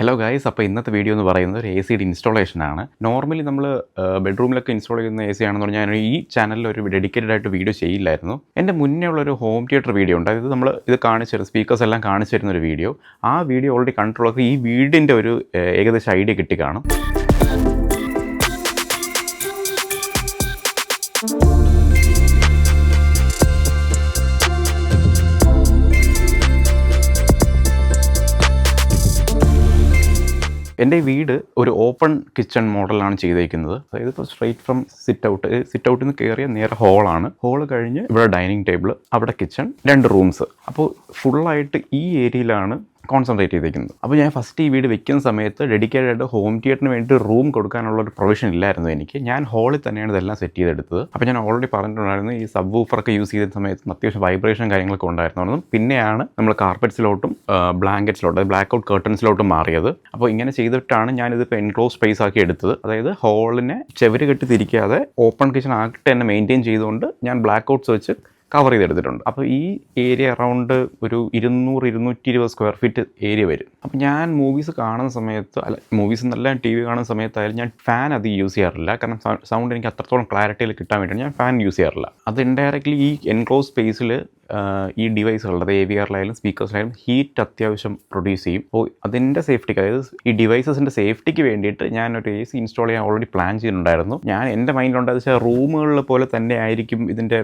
Hello guys, അപ്പോൾ ഇന്നത്തെ video എന്ന് പറയുന്നത് ഒരു AC യുടെ ഇൻസ്റ്റാളേഷനാണ്. നോർമലി നമ്മൾ ബെഡ്റൂമിലൊക്കെ ഇൻസ്റ്റാൾ ചെയ്യുന്ന AC ആണെന്ന് പറഞ്ഞാൽ ഞാൻ ഈ ചാനലിൽ ഒരു ഡെഡിക്കേറ്റഡ് ആയിട്ട് വീഡിയോ ചെയ്യില്ലായിരുന്നു. എൻ്റെ മുന്നേ ഉള്ളൊരു ഹോം തിയേറ്റർ വീഡിയോ ഉണ്ട്. അതായത് നമ്മൾ ഇത് കാണിച്ചിരുന്നു, സ്പീക്കേഴ്സ് എല്ലാം കാണിച്ചു തരുന്ന ഒരു വീഡിയോ. ആ വീഡിയോ ഓൾറെഡി കണ്ടിട്ടുള്ളവർക്ക് ഈ വീടിൻ്റെ ഒരു ഏകദേശം ഐഡിയ കിട്ടി കാണും. എൻ്റെ വീട് ഒരു ഓപ്പൺ കിച്ചൺ മോഡലാണ് ചെയ്തേക്കുന്നത്. അതായത് ഇപ്പോൾ സ്ട്രൈറ്റ് ഫ്രം സിറ്റ് ഔട്ടിൽ നിന്ന് കയറിയ നേരെ ഹോളാണ്. ഹോള് കഴിഞ്ഞ് ഇവിടെ ഡൈനിങ് ടേബിൾ, അവിടെ കിച്ചൺ, 2 റൂംസ്. അപ്പോൾ ഫുള്ളായിട്ട് ഈ ഏരിയയിലാണ് കോൺസെൻട്രേറ്റ് ചെയ്തിരിക്കുന്നത്. അപ്പോൾ ഞാൻ ഫസ്റ്റ് ഈ വീട് വെക്കുന്ന സമയത്ത് ഡെഡിക്കേറ്റഡ് ആയിട്ട് ഹോം തിയേറ്ററിന് വേണ്ടി റൂം കൊടുക്കാനുള്ള ഒരു പ്രൊവിഷൻ ഇല്ലായിരുന്നു എനിക്ക്. ഞാൻ ഹോളിൽ തന്നെയാണ് ഇതെല്ലാം സെറ്റ് ചെയ്തെടുത്തത്. അപ്പോൾ ഞാൻ ഓൾറെഡി പറഞ്ഞിട്ടുണ്ടായിരുന്നു, ഈ സബ് വൂഫറൊക്കെ യൂസ് ചെയ്ത സമയത്ത് അത്യാവശ്യം വൈബ്രേഷൻ കാര്യങ്ങളൊക്കെ ഉണ്ടായിരുന്നു. പിന്നെയാണ് നമ്മൾ കാർപ്പറ്റ്സിലോട്ടും ബ്ലാങ്കറ്റ്സിലോട്ടും ബ്ലാക്ക് ഔട്ട് കർട്ടൻസിലോട്ടും മാറിയത്. അപ്പോൾ ഇങ്ങനെ ചെയ്തിട്ടാണ് ഞാനിതിപ്പോൾ എൻക്ലോസ് സ്പേസ് ആക്കി എടുത്തത്. അതായത് ഹോളിനെ ചെവര് കെട്ടി തിരിക്കാതെ ഓപ്പൺ കിച്ചൺ ആയിട്ട് തന്നെ മെയിൻറ്റെയിൻ ചെയ്തുകൊണ്ട് ഞാൻ ബ്ലാക്ക് ഔട്ട്സ് വെച്ച് കവർ ചെയ്തെടുത്തിട്ടുണ്ട്. അപ്പോൾ ഈ ഏരിയ അറൗണ്ട് ഒരു 200-220 സ്ക്വയർ ഫീറ്റ് ഏരിയ വരും. അപ്പോൾ ഞാൻ മൂവീസ് കാണുന്ന സമയത്ത്, മൂവീസ് എന്നല്ല TV കാണുന്ന സമയത്തായാലും ഞാൻ ഫാൻ അധികം യൂസ് ചെയ്യാറില്ല. കാരണം സൗണ്ട് എനിക്ക് അത്രത്തോളം ക്ലാരിറ്റിയിൽ കിട്ടാൻ വേണ്ടിയാണ് ഞാൻ ഫാൻ യൂസ് ചെയ്യാറില്ല. അത് ഇൻഡയറക്റ്റ്ലി ഈ എൻക്ലോസ് സ്പേസിൽ ഈ ഡിവൈസുകളുടെ, അതായത് AVRലായാലും സ്പീക്കേഴ്സിലായാലും ഹീറ്റ് അത്യാവശ്യം പ്രൊഡ്യൂസ് ചെയ്യും. അപ്പോൾ അതിൻ്റെ സേഫ്റ്റിക്ക്, അതായത് ഈ ഡിവൈസസിൻ്റെ സേഫ്റ്റിക്ക് വേണ്ടിയിട്ട് ഞാനൊരു AC ഇൻസ്റ്റാൾ ചെയ്യാൻ ഓൾറെഡി പ്ലാൻ ചെയ്യുന്നുണ്ടായിരുന്നു. ഞാൻ എൻ്റെ മൈൻഡിലുണ്ടായത് വെച്ചാൽ റൂമുകളിൽ പോലെ തന്നെ ആയിരിക്കും ഇതിൻ്റെ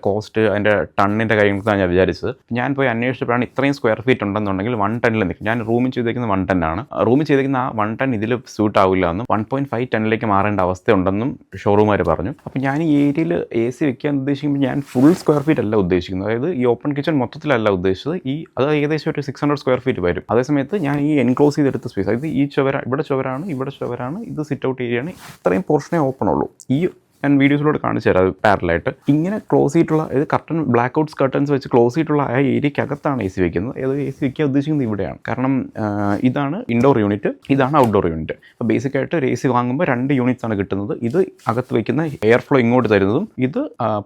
കോസ്റ്റ്, അതിൻ്റെ ടണ്ണിൻ്റെ കാര്യങ്ങളൊക്കെയാണ് ഞാൻ വിചാരിച്ചത്. ഞാൻ പോയി അന്വേഷിച്ചപ്പോഴാണ് ഇത്രയും സ്ക്വയർ ഫീറ്റ് ഉണ്ടെന്നുണ്ടെങ്കിൽ 110 നിൽക്കും. ഞാൻ റൂമിൽ ചെയ്തേക്കുന്നത് 110 ആണ്. റൂമിൽ ചെയ്തേക്കുന്ന ആ 110 ഇതിൽ സ്യൂട്ട് ആവില്ല എന്നും 1.5 ടണ്ണിലേക്ക് മാറേണ്ട അവസ്ഥയുണ്ടെന്നും ഷോറൂമുകാർ പറഞ്ഞു. അപ്പോൾ ഞാൻ ഈ ഏരിയയിൽ AC വെക്കാൻ ഉദ്ദേശിക്കുമ്പോൾ ഞാൻ ഫുൾ സ്ക്വയർ ഫീറ്റ് അല്ല ഉദ്ദേശിക്കുന്നത്. അതായത് ഈ ഓപ്പൺ കിച്ചൺ മൊത്തത്തിലല്ല ഉദ്ദേശിച്ചത്. അത് ഏകദേശം ഒരു 600 സ്ക്വയർ ഫീറ്റ് വരും. അതേസമയത്ത് ഞാൻ ഈ എൻക്ലോസ് ചെയ്തെടുത്ത സ്പേസ്, അതായത് ഈ ഇവിടെ ചുവരാണ്, ഇത് സിറ്റ് ഔട്ട് ഏരിയയാണ്, ഇത്രയും പോർഷനേ ഓപ്പൺ ഉള്ളൂ. ഈ ഞാൻ വീഡിയോസിലൂടെ കാണിച്ചു തരാം പാരലായിട്ട്. ഇങ്ങനെ ക്ലോസ് ചെയ്തിട്ടുള്ള, ഇത് കർട്ടൻ, ബ്ലാക്ക് ഔട്ട്സ് കർട്ടൻസ് വെച്ച് ക്ലോസ് ചെയ്തിട്ടുള്ള ആ ഏരിയക്കകത്താണ് AC വെക്കുന്നത്. ഏത് AC വെക്കാൻ ഉദ്ദേശിക്കുന്നത് ഇവിടെയാണ്. കാരണം ഇതാണ് ഇൻഡോർ യൂണിറ്റ്, ഇതാണ് ഔട്ട്ഡോർ യൂണിറ്റ്. അപ്പോൾ ബേസിക്കായിട്ട് ഒരു AC വാങ്ങുമ്പോൾ 2 യൂണിറ്റ്സ് ആണ് കിട്ടുന്നത്. ഇത് അകത്ത് വയ്ക്കുന്ന എയർ ഫ്ലോ ഇങ്ങോട്ട് തരുന്നതും ഇത്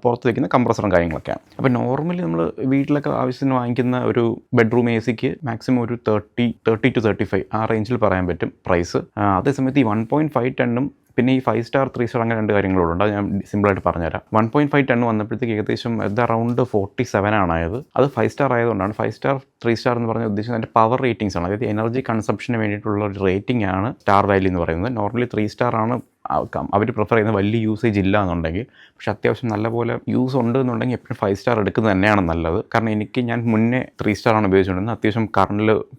പുറത്ത് വയ്ക്കുന്ന കംപ്രസറും കാര്യങ്ങളൊക്കെയാണ്. അപ്പോൾ നോർമലി നമ്മൾ വീട്ടിലൊക്കെ ആവശ്യത്തിന് വാങ്ങിക്കുന്ന ഒരു ബെഡ്റൂം ACക്ക് മാക്സിമം ഒരു 30 to 35 ആ റേഞ്ചിൽ പറയാൻ പറ്റും പ്രൈസ്. അതേസമയത്ത് ഈ 1.5 ടണ്ണും പിന്നെ ഈ 5 സ്റ്റാർ 3 സ്റ്റാർ അങ്ങനെ 2 കാര്യങ്ങളുണ്ട്. അത് ഞാൻ സിമ്പിളായിട്ട് പറഞ്ഞുതരാം. 1.5 ടൺ വന്നപ്പോഴത്തേക്ക് ഏകദേശം അറൗണ്ട് 47 ആണായത്. അത് 5 സ്റ്റാർ ആയതുകൊണ്ടാണ്. 5 സ്റ്റാർ 3 സ്റ്റാർ എന്ന് പറഞ്ഞ ഉദ്ദേശിച്ചത് അതിൻ്റെ പവർ റേറ്റിംഗ്സ് ആണ്. അതായത് എനർജി കൺസപ്ഷന് വേണ്ടിയിട്ടുള്ള ഒരു റേറ്റിംഗ് ആണ് സ്റ്റാർ വാല്യൂ എന്ന് പറയുന്നത്. നോർമലി 3 സ്റ്റാർ ആണ് അവർ പ്രിഫർ ചെയ്യുന്ന, വലിയ യൂസേജ് ഇല്ല എന്നുണ്ടെങ്കിൽ. പക്ഷേ അത്യാവശ്യം നല്ലപോലെ യൂസ് ഉണ്ട് എന്നുണ്ടെങ്കിൽ എപ്പോഴും 5 സ്റ്റാർ എടുക്കുന്നത് തന്നെയാണ് നല്ലത്. കാരണം ഞാൻ മുന്നേ 3 സ്റ്റാർ ആണ് ഉപയോഗിച്ചുകൊണ്ടിരുന്നത്. അത്യാവശ്യം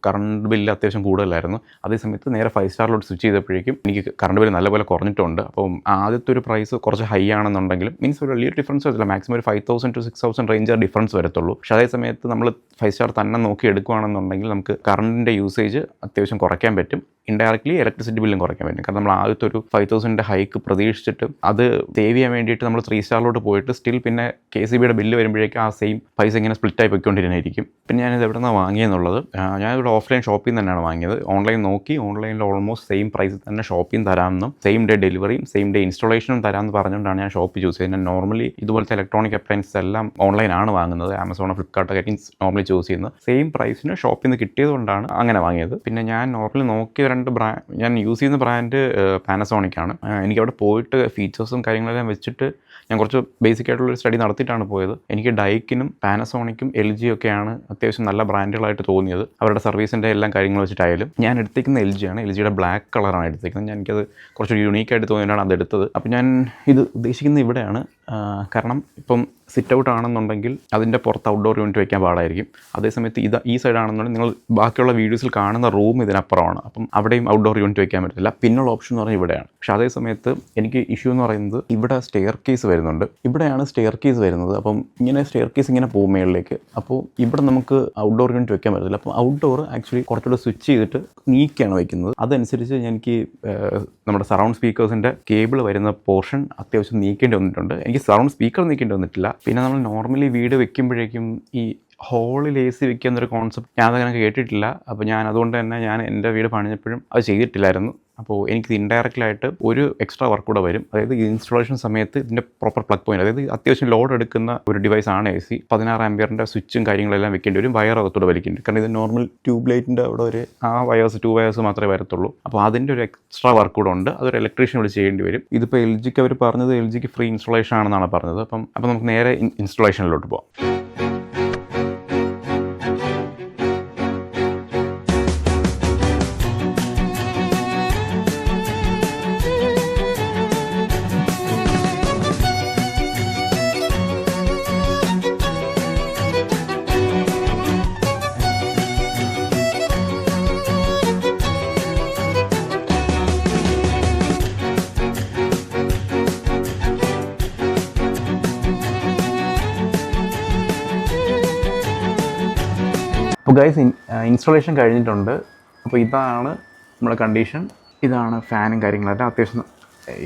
കറണ്ട് ബില്ല് അത്യാവശ്യം കൂടുതലായിരുന്നു. അതേസമയത്ത് നേരെ 5 സ്റ്റാറിലോട്ട് സ്വിച്ച് ചെയ്തപ്പോഴേക്കും എനിക്ക് കറണ്ട് ബില്ല് നല്ലപോലെ കുറഞ്ഞിട്ടുണ്ട്. അപ്പം ആദ്യത്തെ ഒരു പ്രൈസ് കുറച്ച് ഹൈ ആണെന്നുണ്ടെങ്കിലും ഒരു വലിയൊരു ഡിഫറൻസ് വരത്തില്ല. മാക്സിമം ഒരു 5,000 to 6,000 റേഞ്ച് ഡിഫറൻസ് വരത്തുള്ളൂ. പക്ഷേ അതേ സമയത്ത് നമ്മൾ 5 സ്റ്റാർ തന്നെ നോക്കി എടുക്കുകയാണെന്നുണ്ടെങ്കിൽ നമുക്ക് കറണ്ടിൻ്റെ യൂസേജ് അത്യാവശ്യം കുറയ്ക്കാൻ പറ്റും. ഇൻഡയറക്ട്ലി ഇലക്ട്രിസിറ്റി ബില്ലും കുറയ്ക്കാൻ പറ്റും. കാരണം നമ്മൾ ആദ്യത്തെ ഒരു 5,000 ഹൈക്ക് പ്രതീക്ഷിച്ചിട്ട് അത് സേവ് ചെയ്യാൻ വേണ്ടിയിട്ട് നമ്മൾ 3 സ്റ്റാറിലോട്ട് പോയിട്ട് സ്റ്റിൽ പിന്നെ KCBയുടെ ബില്ല് വരുമ്പോഴേക്കും ആ സെയിം പൈസ ഇങ്ങനെ സ്പ്ലിറ്റായി പോയിക്കൊണ്ടിരുന്നായിരിക്കും. പിന്നെ ഞാനിത് എവിടെ നിന്നാണ് വാങ്ങിയെന്നുള്ളത്, ഞാനിവിടെ ഓഫ്ലൈൻ ഷോപ്പിൽ നിന്ന് തന്നെയാണ് വാങ്ങിയത്. ഓൺലൈൻ നോക്കി, ഓൺലൈനിൽ ഓൾമോസ്റ്റ് സെയിം പ്രൈസിൽ തന്നെ ഷോപ്പിൽ നിന്ന് തരാമെന്നും സെയിം ഡേ ഡെലിവറിയും സെയിം ഡേ ഇൻസ്റ്റാളേഷനും തരാമെന്ന് പറഞ്ഞുകൊണ്ടാണ് ഞാൻ ഷോപ്പ് ചൂസ് ചെയ്യുന്നത്. ഞാൻ നോർമലി ഇതുപോലത്തെ ഇലക്ട്രോണിക് അപ്ലയൻസസ് എല്ലാം ഓൺലൈനാണ് വാങ്ങുന്നത്. ആമസോണോ ഫ്ലിപ്കാർട്ടൊക്കെ നോർമലി ചൂസ് ചെയ്യുന്നത്. സെയിം പ്രൈസിന് ഷോപ്പിൽ നിന്ന് കിട്ടിയതുകൊണ്ടാണ് അങ്ങനെ വാങ്ങിയത്. പിന്നെ ഞാൻ നോർമലി നോക്കിയ 2 ഞാൻ യൂസ് ചെയ്യുന്ന ബ്രാൻഡ് പാനസോണിക് ആണ്. എനിക്കവിടെ പോയിട്ട് ഫീച്ചേഴ്സും കാര്യങ്ങളെല്ലാം വെച്ചിട്ട് ഞാൻ കുറച്ച് ബേസിക് ആയിട്ടുള്ളൊരു സ്റ്റഡി നടത്തിയിട്ടാണ് പോയത്. എനിക്ക് ഡൈക്കിനും പാനസോണിക്കും LG ഒക്കെയാണ് അത്യാവശ്യം നല്ല ബ്രാൻഡുകളായിട്ട് തോന്നിയത്. അവരുടെ സർവീസിൻ്റെ എല്ലാം കാര്യങ്ങൾ വെച്ചിട്ടായാലും. ഞാൻ എടുത്തേക്കുന്ന LG ആണ്. LGയുടെ ബ്ലാക്ക് കളറാണ് എടുത്തേക്കുന്നത്. എനിക്കത് കുറച്ച് യൂണീക്കായിട്ട് തോന്നിയിട്ടാണ് അതെടുത്തത്. അപ്പോൾ ഞാൻ ഇത് ഉദ്ദേശിക്കുന്നത് ഇവിടെയാണ്. കാരണം ഇപ്പം സിറ്റ് ഔട്ട് ആണെന്നുണ്ടെങ്കിൽ അതിൻ്റെ പുറത്ത് ഔട്ട്ഡോർ യൂണിറ്റ് വയ്ക്കാൻ പാടായിരിക്കും. അതേസമയത്ത് ഈ സൈഡ് ആണെന്നുണ്ടെങ്കിൽ നിങ്ങൾ ബാക്കിയുള്ള വീഡിയോസിൽ കാണുന്ന റൂം ഇതിനപ്പുറമാണ്. അപ്പം അവിടെയും ഔട്ട്ഡോർ യൂണിറ്റ് വയ്ക്കാൻ പറ്റില്ല. പിന്നുള്ള ഓപ്ഷൻ എന്ന് പറഞ്ഞാൽ ഇവിടെയാണ്. പക്ഷേ അതേസമയത്ത് എനിക്ക് ഇഷ്യൂ എന്ന് പറയുന്നത് ഇവിടെ സ്റ്റെയർ കേസ് വരുന്നുണ്ട്. ഇവിടെയാണ് സ്റ്റെയർ കേസ് വരുന്നത്. അപ്പം ഇങ്ങനെ സ്റ്റെയർ കേസ് ഇങ്ങനെ പോകും മേളിലേക്ക്. അപ്പോൾ ഇവിടെ നമുക്ക് ഔട്ട്ഡോർ യൂണിറ്റ് വയ്ക്കാൻ പറ്റില്ല. അപ്പം ഔട്ട്ഡോർ ആക്ച്വലി കുറച്ചുകൂടെ സ്വിച്ച് ചെയ്തിട്ട് നീക്കിയാണ് വയ്ക്കുന്നത്. അതനുസരിച്ച് എനിക്ക് നമ്മുടെ സറൗണ്ട് സ്പീക്കേഴ്സിൻ്റെ കേബിൾ വരുന്ന പോർഷൻ അത്യാവശ്യം നീക്കേണ്ടി വന്നിട്ടുണ്ട്. എനിക്ക് സറൗണ്ട് സ്പീക്കർ നീക്കേണ്ടി വന്നിട്ടില്ല. പിന്നെ നമ്മൾ നോർമലി വീട് വെക്കുമ്പോഴേക്കും ഈ ഹോളിൽ AC വെക്കുക എന്നൊരു കോൺസെപ്റ്റ് ഞാൻ അതങ്ങനെ കേട്ടിട്ടില്ല. അപ്പോൾ അതുകൊണ്ട് തന്നെ ഞാൻ എൻ്റെ വീട് പണിഞ്ഞപ്പോഴും അത് ചെയ്തിട്ടില്ലായിരുന്നു. അപ്പോൾ എനിക്ക് ഇൻഡയറക്റ്റ്ലായിട്ട് ഒരു എക്സ്ട്രാ വർക്ക് കൂടെ വരും. അതായത് ഇൻസ്റ്റലേഷൻ സമയത്ത് ഇതിൻ്റെ പ്രോപ്പർ പ്ലഗ് പോയിന്റ്, അതായത് അത്യാവശ്യം ലോഡ് എടുക്കുന്ന ഒരു ഡിവൈസ് ആണ് AC. 16 ആംപിയറിൻ്റെ സ്വിച്ചും കാര്യങ്ങളെല്ലാം വെക്കേണ്ടി വരും. വയർ അകത്തൂടെ വലിക്കുന്നുണ്ട്. കാരണം ഇത് നോർമൽ ട്യൂബ് ലൈറ്റിൻ്റെ അവിടെ ഒരു ആ ടു വയേഴ്സ് മാത്രമേ വരത്തുള്ളൂ. അപ്പോൾ അതിൻ്റെ ഒരു എക്സ്ട്രാ വർക്ക് കൂടെ ഉണ്ട്. അതൊരു ഇലക്ട്രീഷ്യൻ വിളിച്ച് ചെയ്യേണ്ടി വരും. ഇതിപ്പോൾ LGക്ക് അവർ പറഞ്ഞത് LGക്ക് ഫ്രീ ഇൻസ്റ്റലേഷൻ ആണെന്നാണ് പറഞ്ഞത്. അപ്പം നമുക്ക് നേരെ ഇൻസ്റ്റലേഷനിലോട്ട് പോകാം. അപ്പോൾ ഗൈസ് ഇൻസ്റ്റലേഷൻ കഴിഞ്ഞിട്ടുണ്ട്. അപ്പോൾ ഇതാണ് നമ്മുടെ കണ്ടീഷൻ. ഇതാണ് ഫാനും കാര്യങ്ങളെല്ലാം. അത്യാവശ്യം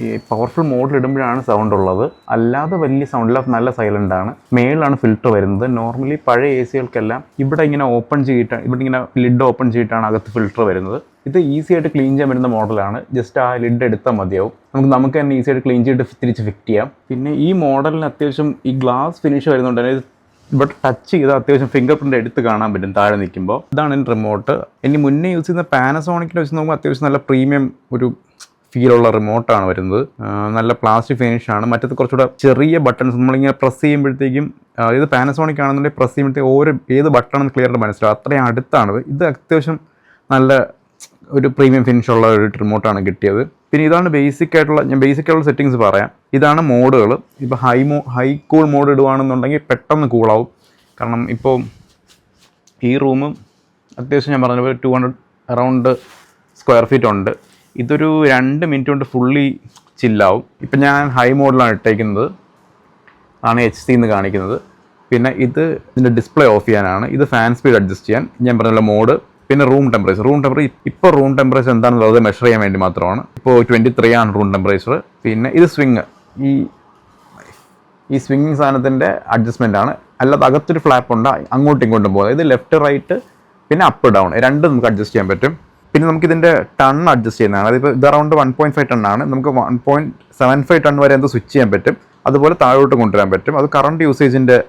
ഈ പവർഫുൾ മോഡിൽ ഇടുമ്പോഴാണ് സൗണ്ട് ഉള്ളത്, അല്ലാതെ വലിയ സൗണ്ടില്ല, നല്ല സൈലൻ്റാണ്. മേളിലാണ് ഫിൽറ്റർ വരുന്നത്. നോർമലി പഴയ AC-കൾക്കെല്ലാം ഇവിടെ ഇങ്ങനെ ഓപ്പൺ ചെയ്തിട്ട്, ഇവിടെ ഇങ്ങനെ ലിഡ് ഓപ്പൺ ചെയ്തിട്ടാണ് അകത്ത് ഫിൽറ്റർ വരുന്നത്. ഇത് ഈസി ആയിട്ട് ക്ലീൻ ചെയ്യാൻ പറ്റുന്ന മോഡലാണ്. ജസ്റ്റ് ആ ലിഡ് എടുത്താൽ മതിയാവും. നമുക്ക് തന്നെ ഈസി ആയിട്ട് ക്ലീൻ ചെയ്തിട്ട് തിരിച്ച് ഫിറ്റ് ചെയ്യാം. പിന്നെ ഈ മോഡലിന് അത്യാവശ്യം ഈ ഗ്ലാസ് ഫിനിഷ് വരുന്നുണ്ട്. അതായത് ഇവിടെ ടച്ച് ചെയ്താൽ അത്യാവശ്യം ഫിംഗർ പ്രിൻ്റ് എടുത്ത് കാണാൻ പറ്റും താഴെ നിൽക്കുമ്പോൾ. ഇതാണ് എൻ്റെ റിമോട്ട്. ഇനി മുന്നേ യൂസ് ചെയ്യുന്ന പാനസോണിക്കിനെ വെച്ച് നോക്കുമ്പോൾ അത്യാവശ്യം നല്ല പ്രീമിയം ഒരു ഫീലുള്ള റിമോട്ടാണ് വരുന്നത്. നല്ല പ്ലാസ്റ്റിക് ഫിനിഷാണ്. മറ്റത് കുറച്ചുകൂടെ ചെറിയ ബട്ടൺസ് നമ്മളിങ്ങനെ പ്രസ് ചെയ്യുമ്പോഴത്തേക്കും, ഇത് പാനസോണിക് ആണെന്നുണ്ടെങ്കിൽ പ്രസ് ചെയ്യുമ്പോഴത്തേക്കും ഏത് ബട്ടണെന്ന് ക്ലിയർ ആയിട്ട് മനസ്സിലാവും. അത്രയും അടുത്താണ്. ഇത് അത്യാവശ്യം നല്ല ഒരു പ്രീമിയം ഫിനിഷുള്ള ഒരു റിമോട്ടാണ് കിട്ടിയത്. പിന്നെ ഇതാണ് ബേസിക് ആയിട്ടുള്ള സെറ്റിങ്സ് പറയാം. ഇതാണ് മോഡുകൾ. ഇപ്പോൾ ഹൈ കൂൾ മോഡ് ഇടുകയാണെന്നുണ്ടെങ്കിൽ പെട്ടെന്ന് കൂളാവും. കാരണം ഇപ്പോൾ ഈ റൂമും അത്യാവശ്യം ഞാൻ പറഞ്ഞ പോലെ 200 അറൗണ്ട് സ്ക്വയർ ഫീറ്റ് ഉണ്ട്. ഇതൊരു 2 മിനിറ്റ് കൊണ്ട് ഫുള്ളി ചില്ലാവും. ഇപ്പം ഞാൻ ഹൈ മോഡിലാണ് ഇട്ടേക്കുന്നത്, ആണ് HC എന്ന് കാണിക്കുന്നത്. പിന്നെ ഇതിൻ്റെ ഡിസ്പ്ലേ ഓഫ് ചെയ്യാനാണ്. ഇത് ഫാൻ സ്പീഡ് അഡ്ജസ്റ്റ് ചെയ്യാൻ ഞാൻ പറഞ്ഞ മോഡ്. പിന്നെ റൂം ടെമ്പറേച്ചർ ഇപ്പോൾ റൂം ടെമ്പറേച്ചർ എന്താണെന്നുള്ളത് മെഷർ ചെയ്യാൻ വേണ്ടി മാത്രമാണ്. ഇപ്പോൾ 23 ആണ് റൂം ടെമ്പറേച്ചർ. പിന്നെ ഇത് സ്വിങ്, ഈ സ്വിങ്ങിങ് സാധനത്തിൻ്റെ അഡ്ജസ്റ്റ്മെൻ്റ് ആണ്. അല്ലാതെ അകത്തൊരു ഫ്ലാപ്പ് ഉണ്ട്, അങ്ങോട്ടും ഇങ്ങോട്ടും പോകുന്നത്. ഇത് ലെഫ്റ്റ് റൈറ്റ് പിന്നെ അപ്പ് ഡൗൺ രണ്ടും നമുക്ക് അഡ്ജസ്റ്റ് ചെയ്യാൻ പറ്റും. പിന്നെ നമുക്കിതിൻ്റെ ടൺ അഡ്ജസ്റ്റ് ചെയ്യുന്നതാണ്. അതിപ്പോൾ ഇത് അറൗണ്ട് 1.5 ടണ്ണാണ്. നമുക്ക് 1.75 ടൺ വരെ എന്ത് സ്വിച്ച് ചെയ്യാൻ പറ്റും. അതുപോലെ താഴോട്ട് കൊണ്ടുവരാൻ പറ്റും. അത് കറണ്ട് യൂസേജിൻ്റെ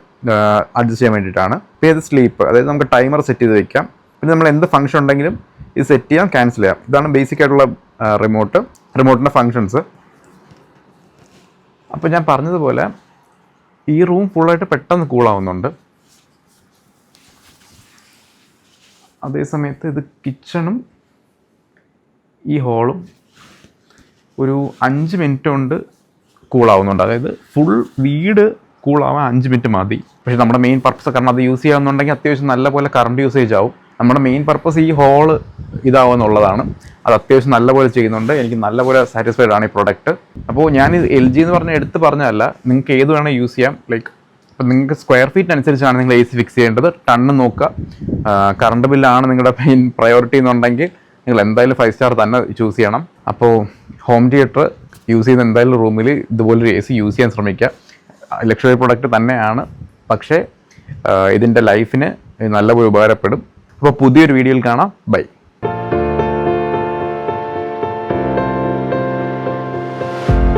അഡ്ജസ്റ്റ് ചെയ്യാൻ വേണ്ടിയിട്ടാണ്. പിന്നെ ഇത് സ്ലീപ്പ്, അതായത് നമുക്ക് ടൈമർ സെറ്റ് ചെയ്ത് വെക്കാം. പിന്നെ നമ്മൾ എന്ത് ഫംഗ്ഷൻ ഉണ്ടെങ്കിലും ഇത് സെറ്റ് ചെയ്യാം, ക്യാൻസൽ ചെയ്യാം. ഇതാണ് ബേസിക് ആയിട്ടുള്ള റിമോട്ടിൻ്റെ ഫങ്ഷൻസ്. അപ്പോൾ ഞാൻ പറഞ്ഞതുപോലെ ഈ റൂം ഫുള്ളായിട്ട് പെട്ടെന്ന് കൂളാവുന്നുണ്ട്. അതേസമയത്ത് ഇത് കിച്ചണും ഈ ഹോളും ഒരു 5 മിനിറ്റ് കൊണ്ട് കൂളാവുന്നുണ്ട്. അതായത് ഫുൾ വീട് കൂളാവാൻ 5 മിനിറ്റ് മതി. പക്ഷേ നമ്മുടെ മെയിൻ പർപ്പസ്, കാരണം അത് യൂസ് ചെയ്യാമെന്നുണ്ടെങ്കിൽ അത്യാവശ്യം നല്ലപോലെ കറണ്ട് യൂസേജ് ആവും. നമ്മുടെ മെയിൻ പർപ്പസ് ഈ ഹോള് ഇതാവുമെന്നുള്ളതാണ്. അത് അത്യാവശ്യം നല്ലപോലെ ചെയ്യുന്നുണ്ട്. എനിക്ക് നല്ലപോലെ സാറ്റിസ്ഫൈഡ് ആണ് ഈ പ്രൊഡക്റ്റ്. അപ്പോൾ ഞാൻ LG എന്ന് എടുത്ത് പറഞ്ഞതല്ല, നിങ്ങൾക്ക് ഏത് വേണേൽ യൂസ് ചെയ്യാം. ലൈക്ക് അപ്പോൾ നിങ്ങൾക്ക് സ്ക്വയർ ഫീറ്റ് അനുസരിച്ചാണ് നിങ്ങൾ AC ഫിക്സ് ചെയ്യേണ്ടത്. ടണ്ണ് നോക്കുക. കറണ്ട് ബില്ലാണ് നിങ്ങളുടെ മെയിൻ പ്രയോറിറ്റി എന്നുണ്ടെങ്കിൽ നിങ്ങൾ എന്തായാലും 5 സ്റ്റാർ തന്നെ ചൂസ് ചെയ്യണം. അപ്പോൾ ഹോം തിയേറ്റർ യൂസ് ചെയ്യുന്ന എന്തായാലും റൂമിൽ ഇതുപോലൊരു AC യൂസ് ചെയ്യാൻ ശ്രമിക്കുക. ലക്ഷറി പ്രൊഡക്റ്റ് തന്നെയാണ്, പക്ഷേ ഇതിൻ്റെ ലൈഫിന് നല്ലപോലെ ഉപകാരപ്പെടും. അപ്പോൾ പുതിയൊരു വീഡിയോയിൽ കാണാം. ബൈ.